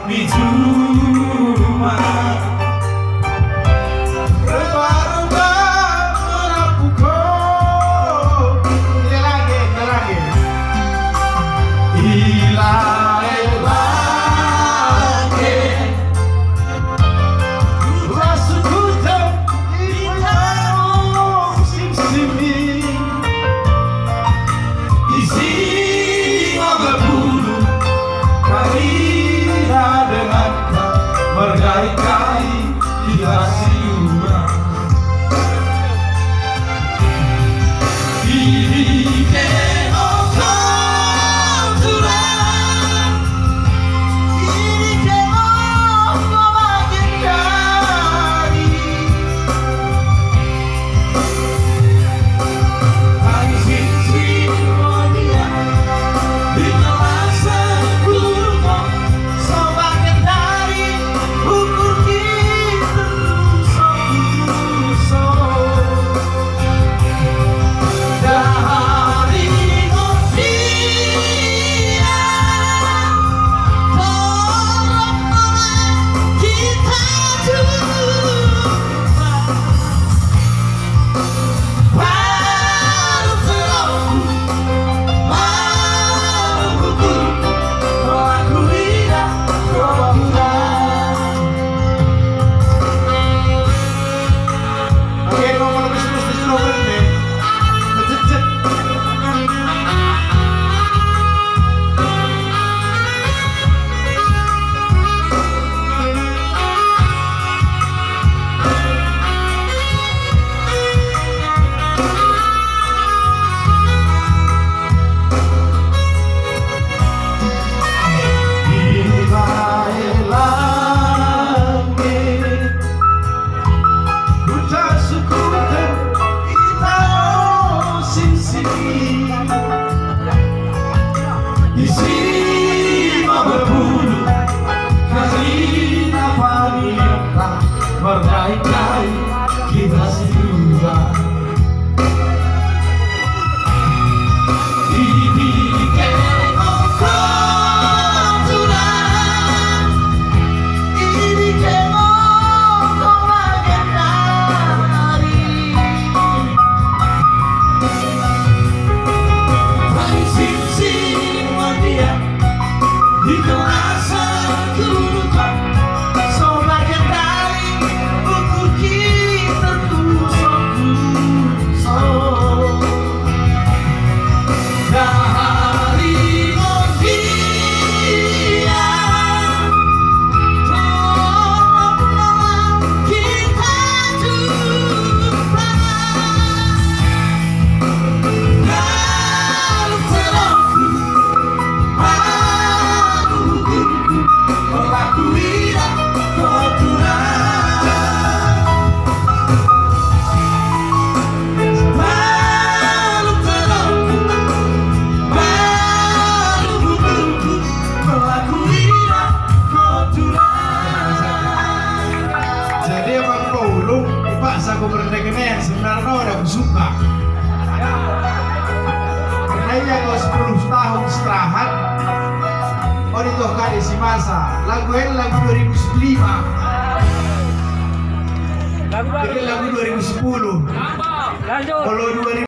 di rumah. Rebah-rebah merapuhku. Ini lagi. Berkali-kali kita siuman ini keokohan turang, ini keokohan dari tangis semuanya di kawasan Gunung sebagian dari ukur kita dari Indonesia tolong kita baru terlalu aku tidak oke, ngomong lebih serius deh. Ngecet. Berkali-kali kita siuman ini keokohan turang, ini keokohan dari tangis semuanya di kawasan Gunung sebagian dari ukur kita dari Indonesia tolong kita jumpa dalam terlalu melakukan kotoran baru terlalu melakukan kotoran. Jadi emang Paulung dipaksa aku berdekatnya yang sebenarnya udah suka karena iya kalau 10 tahun istirahat oh ditohkan di si masa lagu 2005 jadi lagu 2010 Lanjut. kalau 2000